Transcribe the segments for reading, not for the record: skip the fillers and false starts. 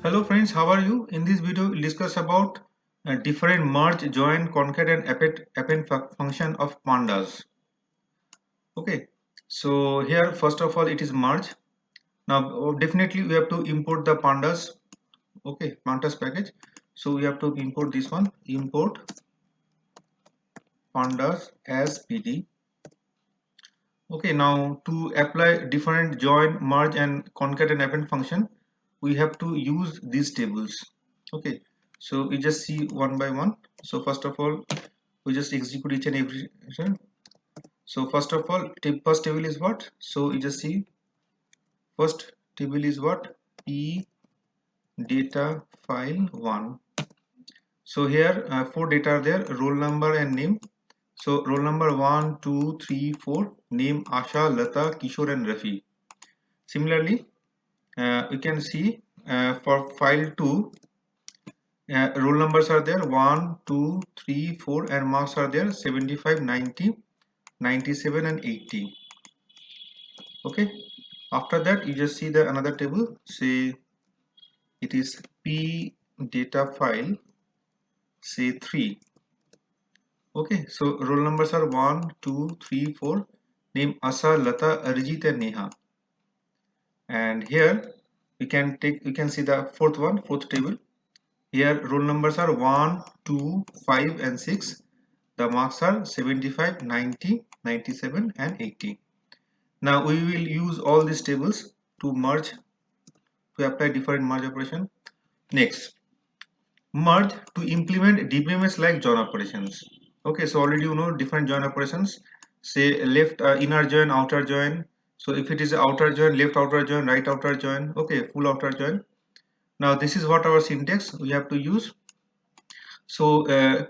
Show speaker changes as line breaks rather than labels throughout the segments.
Hello friends, how are you? In this video, we'll discuss about different merge, join, concat and append function of pandas. Okay, so here first of all it is merge. Now definitely we have to import the pandas. Okay, pandas package. So we have to import this one. Import pandas as pd. Okay, now to apply different join, merge and concat and append function, we have to use these tables. Okay, so we just see one by one. So first of all, we just execute each and every action. So first of all, first table is what? So we just see first table is what? P data file 1. So here four data are there: roll number and name. So roll number 1, 2, 3, 4. Name Asha, Lata, Kishore and Rafi. Similarly, we can see for file 2, roll numbers are there 1, 2, 3, 4 and marks are there 75, 90, 97 and 80. Okay, after that you just see the another table, say it is P data file say 3. Okay, so roll numbers are 1, 2, 3, 4. Name Asa, Lata, Arijit and Neha. And here we can see the fourth table. Here roll numbers are 1, 2, 5 and 6. The marks are 75, 90, 97 and 80. Now we will use all these tables to merge, to apply different merge operation. Next, merge to implement DBMS like join operations. Okay, so already you know different join operations. Say left inner join, outer join. So if it is outer join, left outer join, right outer join. Okay, full outer join. Now this is what our syntax we have to use. So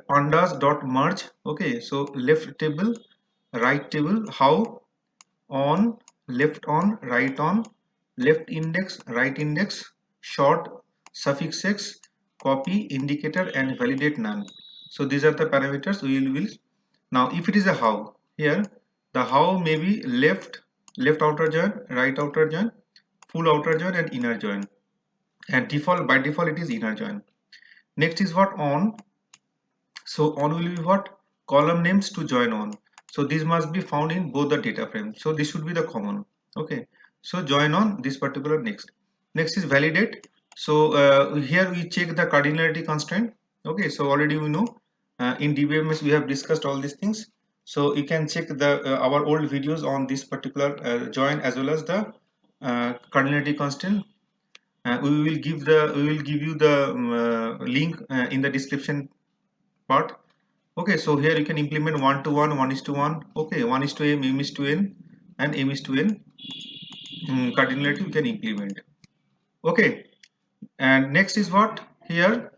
pandas dot merge. Okay, so left table, right table, how, on, left on, right on, left index, right index, short, suffix x, copy, indicator and validate none. So these are the parameters we will use. Now if it is a how, here the how may be left outer join, right outer join, full outer join and inner join, and by default it is inner join. Next is what? On. So on will be what? Column names to join on. So these must be found in both the data frames. So this should be the common. Okay. So join on this particular next. Next is validate. So here we check the cardinality constraint. Okay. So already we know in DBMS we have discussed all these things. So you can check the our old videos on this particular join as well as the cardinality constraint. We will give you the link in the description part. Okay, so here you can implement 1 to 1, 1 is to 1. Okay, 1 is to m is to n and m is to n. Cardinality you can implement. Okay, and next is what? Here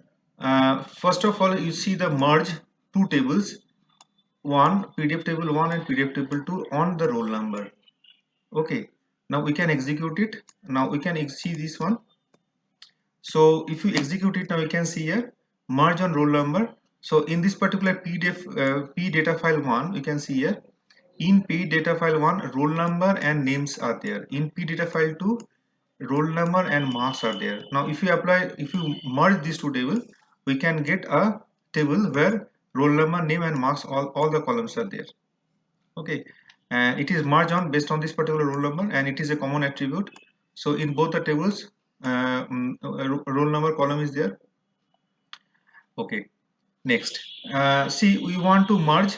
first of all you see the merge two tables, one PDF table 1 and PDF table 2 on the roll number. Okay, now we can execute it. Now we can see this one. So if you execute it, now you can see here merge on roll number. So in this particular P data file 1, you can see here in P data file 1 roll number and names are there. In P data file 2 roll number and marks are there. Now if you merge these two tables, we can get a table where roll number, name and marks, all the columns are there. Okay, and it is merged on based on this particular roll number and it is a common attribute. So in both the tables roll number column is there. Okay, next see we want to merge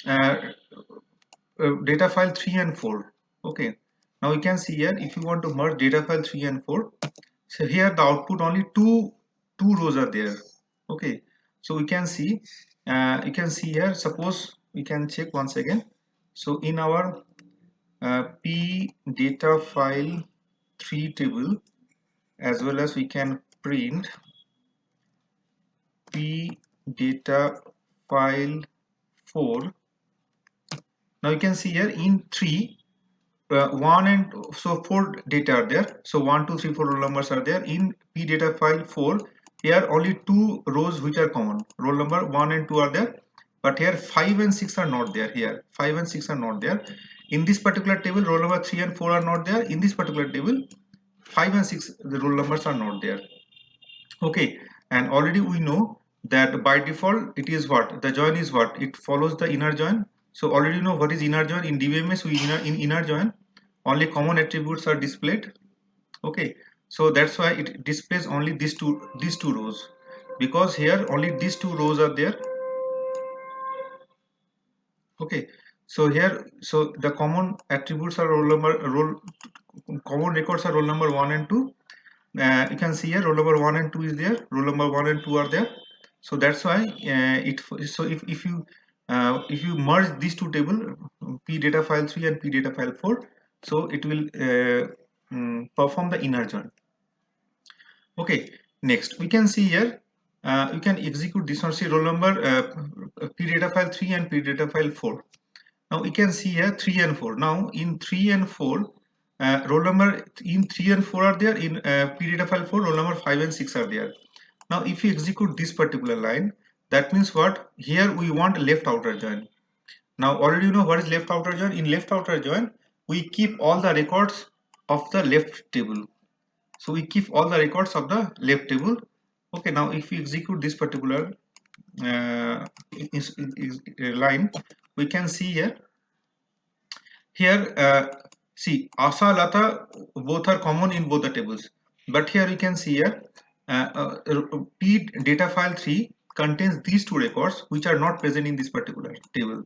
uh, data file 3 and 4. Okay, now you can see here if you want to merge data file 3 and 4, so here the output only two rows are there. Okay, so we can see you can see here, suppose we can check once again. So in our P data file 3 table, as well as we can print P data file 4. Now you can see here in 3 1 and so 4 data are there. So 1 2 3 4 roll numbers are there. In P data file 4, here only two rows which are common, roll number 1 and 2 are there, but here 5 and 6 are not there. Here 5 and 6 are not there. In this particular table roll number 3 and 4 are not there. In this particular table 5 and 6 the roll numbers are not there. Okay, and already we know that by default it is what the join is, what it follows the inner join. So already you know what is inner join. In DBMS, we in inner join only common attributes are displayed. Okay, so that's why it displays only these two rows, because here only these two rows are there. Okay, so here, so the common attributes are roll number, common records are roll number 1 and 2. You can see here roll number 1 and 2 is there, roll number 1 and 2 are there. So that's why so if you merge these two table, p data file 3 and p data file 4, so it will perform the inner join. Okay, next we can see here, you can execute this one. See roll number, p data file 3 and p data file 4. Now we can see here 3 and 4. Now in 3 and 4, roll number in 3 and 4 are there. In p data file 4, roll number 5 and 6 are there. Now if you execute this particular line, that means what? Here we want left outer join. Now already you know what is left outer join. In left outer join, we keep all the records of the left table. So we keep all the records of the left table. Okay, now if we execute this particular line, we can see here. Here, see, Asa, Lata, both are common in both the tables. But here you can see here, P data file 3 contains these two records which are not present in this particular table.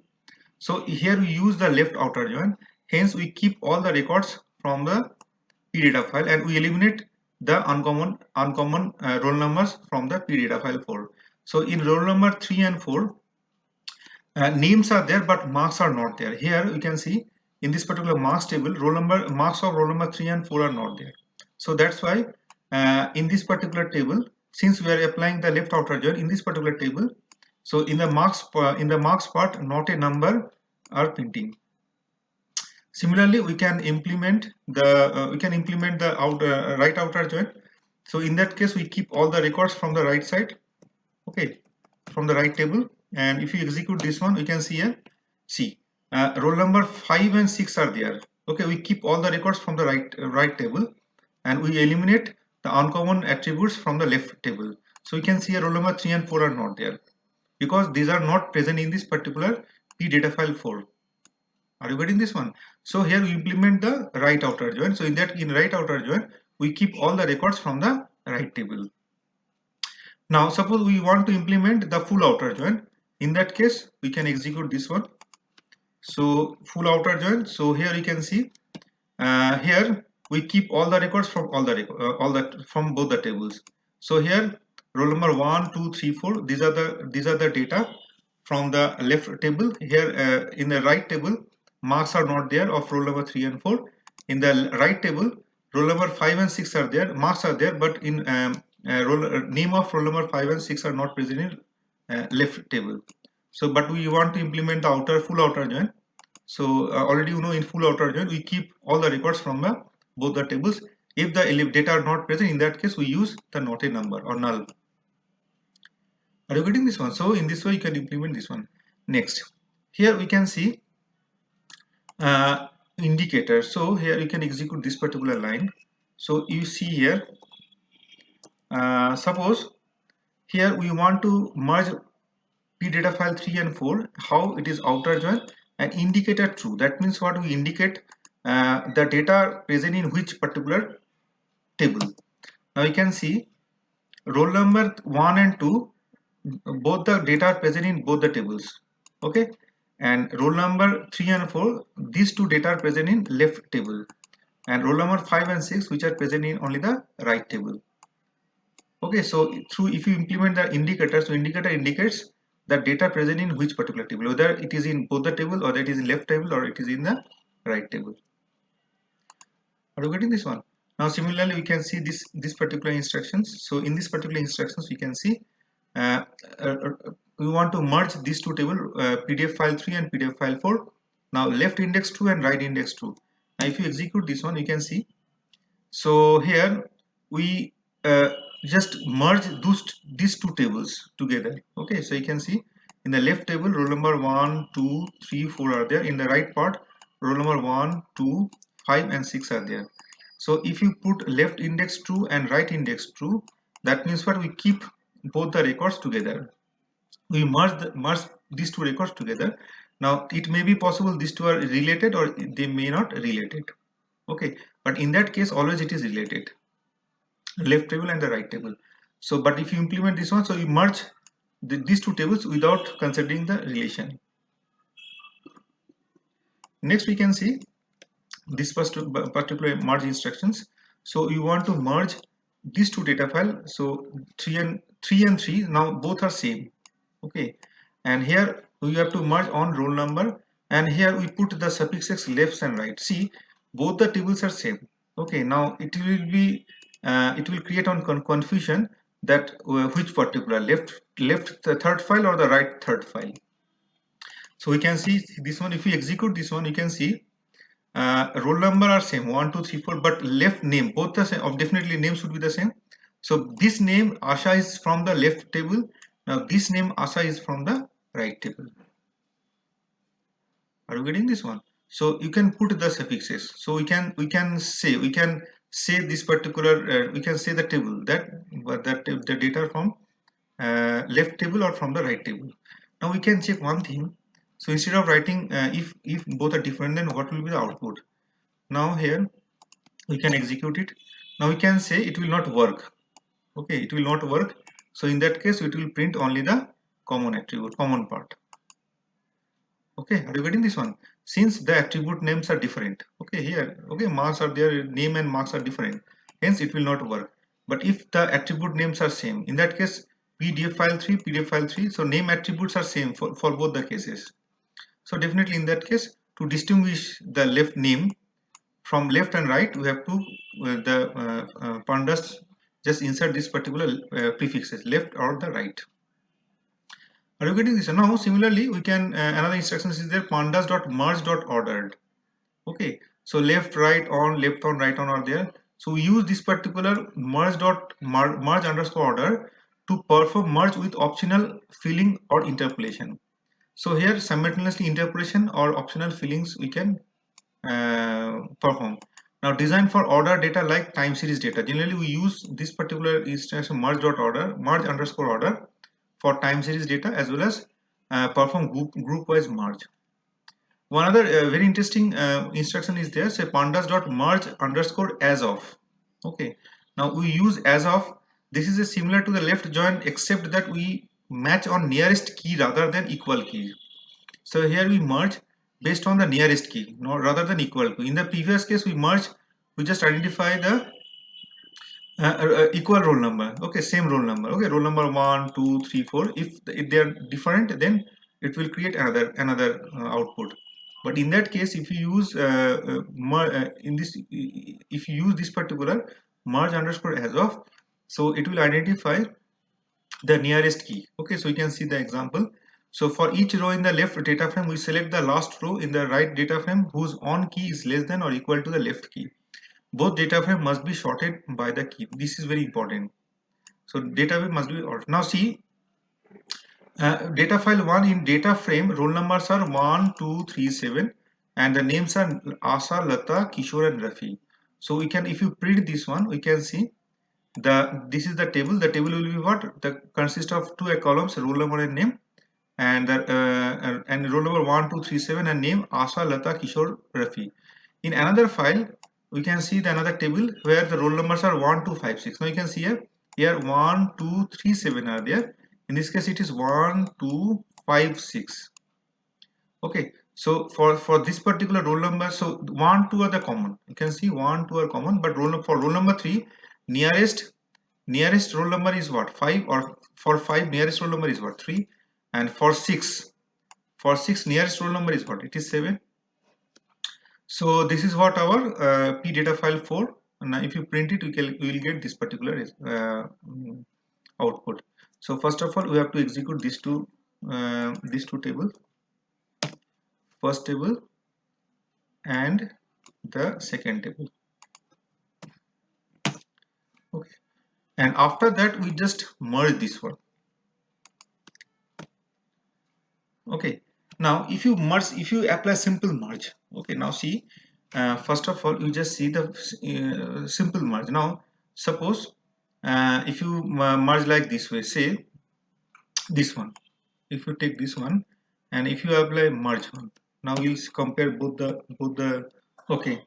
So here we use the left outer join. Hence, we keep all the records from the P data file and we eliminate the uncommon roll numbers from the P data file 4. So in roll number 3 and 4, names are there but marks are not there. Here you can see in this particular marks table, marks of roll number 3 and 4 are not there. So that's why in this particular table, since we are applying the left outer join in this particular table, so in the marks part, not a number are printing. Similarly, we can implement the right outer join. So in that case, we keep all the records from the right side. Okay, from the right table. And if you execute this one, you can see here, see, roll number 5 and 6 are there. Okay, we keep all the records from the right table and we eliminate the uncommon attributes from the left table. So you can see roll number 3 and 4 are not there because these are not present in this particular p data file 4. Are you getting this one? So here we implement the right outer join. So in right outer join, we keep all the records from the right table. Now suppose we want to implement the full outer join. In that case, we can execute this one. So full outer join. So here you can see, here we keep all the records from from both the tables. So here roll number 1, 2, 3, 4. These are the data from the left table. Here in the right table, marks are not there of roll number 3 and 4. In the right table, roll number 5 and 6 are there. Marks are there, but in name of roll number 5 and 6 are not present in left table. So but we want to implement the full outer join. So already you know in full outer join we keep all the records from both the tables. If the data are not present, in that case we use the not a number or null. Are you getting this one? So in this way you can implement this one. Next, here we can see indicator. So here you can execute this particular line. So you see here, suppose here we want to merge p data file 3 and 4. How it is outer join and indicator true. That means what we indicate the data present in which particular table. Now you can see roll number 1 and 2, both the data are present in both the tables. Okay, and roll number 3 and 4, these two data are present in left table, and roll number 5 and 6 which are present in only the right table. Okay, so if you implement the indicator, so indicator indicates the data present in which particular table, whether it is in both the table or that is in left table or it is in the right table. Are you getting this one? Now similarly we can see this particular instructions. So in this particular instructions we can see uh, we want to merge these two tables, PDF file 3 and PDF file 4. Now left index true and right index true. Now if you execute this one, you can see, so here we just merge these two tables together. Okay, so you can see in the left table roll number 1, 2, 3, 4 are there. In the right part roll number 1, 2, 5 and 6 are there. So if you put left index true and right index true, That means what, we keep both the records together. We merge these two records together. Now it may be possible these two are related or they may not related. Okay, but in that case always it is related, left table and the right table. So but if you implement this one, so you merge these two tables without considering the relation. Next we can see this particular merge instructions. So you want to merge these two data file. So 3 and 3 now both are same. Okay, and here we have to merge on roll number, and here we put the suffixes left and right. See, both the tables are same. Okay, now it will create on confusion that which particular left the third file or the right third file. So we can see this one. If we execute this one, you can see roll number are same 1 2 3 4, but left name both the same. Definitely name should be the same. So this name Asha is from the left table. Now this name Asha is from the right table. Are you getting this one? So you can put the suffixes. So we can say this particular we can say the table that the data from left table or from the right table. Now we can check one thing. So instead of writing if both are different, then what will be the output? Now here we can execute it. Now we can say it will not work. Okay, it will not work. So in that case it will print only the common attribute, common part. Okay, are you getting this one? Since the attribute names are different, okay, here, okay, marks are there, name and marks are different, hence it will not work. But if the attribute names are same, in that case PDF file 3, PDF file 3, so name attributes are same for both the cases. So definitely in that case, to distinguish the left name from left and right, we have to pandas just insert this particular prefixes, left or the right. Are you getting this? Now similarly we can another instruction is there, pandas.merge.ordered. Okay, so left right on, left on, right on are there. So we use this particular merge underscore order to perform merge with optional filling or interpolation. So here simultaneously interpolation or optional fillings we can perform. Now designed for order data like time series data. Generally we use this particular instruction merge.order, merge underscore order for time series data, as well as perform group wise merge. One other very interesting instruction is there, say pandas.merge underscore as of. Okay, now we use as of. This is a similar to the left join, except that we match on nearest key rather than equal key. So here we merge based on the nearest key, no, rather than equal key. In the previous case we merge, we just identify the equal roll number. Okay, same roll number. Okay, roll number 1 2 3 4. If they are different, then it will create another output. But in that case, if you use if you use this particular merge underscore as of, so it will identify the nearest key. Okay, so you can see the example. So for each row in the left data frame, we select the last row in the right data frame whose on key is less than or equal to the left key. Both data frame must be sorted by the key. This is very important. So data frame must be ordered. Now see, data file 1 in data frame, roll numbers are 1 2 3 7, and the names are Asa, Lata, Kishore and Rafi. So we can, if you print this one, we can see this is the table. The table will be what? The consist of two columns, roll number and name, and roll number 1 2 3 7 and name Asa, Lata, Kishore, Rafi. In another file we can see the another table where the roll numbers are 1 2 5 6. Now you can see here 1 2 3 7 are there. In this case it is 1 2 5 6. Okay, so for this particular roll number, so 1 2 are the common. You can see 1 2 are common, but for roll number 3, nearest roll number is what, 5, or for 5 nearest roll number is what, 3, and for 6 nearest roll number is what, it is 7. So this is what our p data file 4. Now if you print it, we will get this particular output. So first of all we have to execute these two tables, first table and the second table. Okay, and after that we just merge this one. Okay, now if you apply simple merge, okay, now see, first of all you just see the simple merge. Now suppose if you merge like this way, say this one, if you take this one and if you apply merge one, now we'll compare both the okay.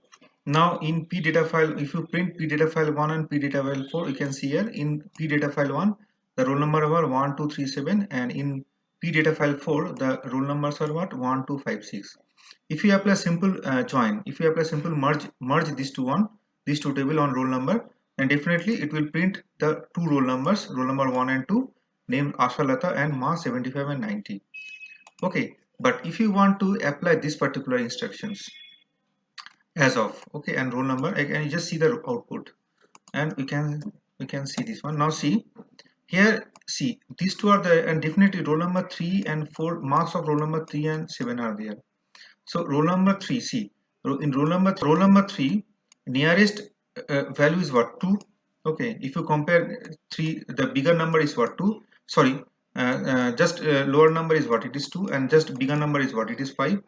Now in p data file, if you print p data file 1 and p data file 4, you can see here in p data file 1 the roll number were 1237, and in p data file 4 the roll numbers are what, 1256. If you apply simple join, if you apply simple merge these two table on roll number, then definitely it will print the two roll numbers, roll number 1 and 2, named Ashalata and mark 75 and 90. Okay, but if you want to apply this particular instructions as of, okay, and roll number, and you just see the output, and we can see this one. Now see here, see these two are there, and definitely roll number 3 and 4, marks of roll number 3 and 7 are there. So roll number 3, see in roll number 3 nearest value is what, 2. Okay, if you compare 3, the bigger number is what, 2, sorry, just lower number is what, it is 2, and just bigger number is what, it is 5.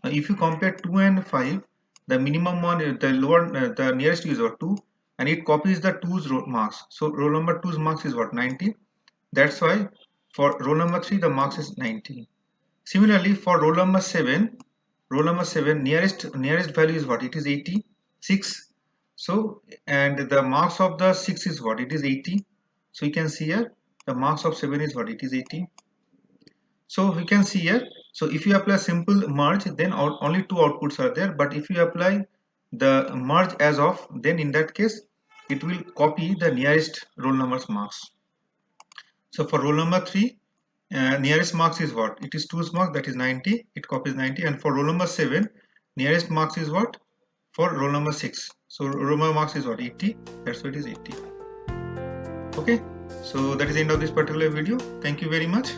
If you compare 2 and 5, the minimum one, the lower, the nearest is what, 2, and it copies the 2's marks. So roll number 2's marks is what, 90. That's why for roll number 3 the marks is 90. Similarly for roll number 7, nearest value is what, it is 86. So and the marks of the 6 is what, it is 80. So you can see here the marks of 7 is what, it is 80. So we can see here, so if you apply simple merge, then only two outputs are there, but if you apply the merge as of, then in that case it will copy the nearest roll number's marks. So for roll number 3, nearest marks is what, it is 2's mark, that is 90, it copies 90. And for roll number 7, nearest marks is what, for roll number 6, so roll number marks is what, 80, that's why it is 80. Okay, so that is the end of this particular video. Thank you very much.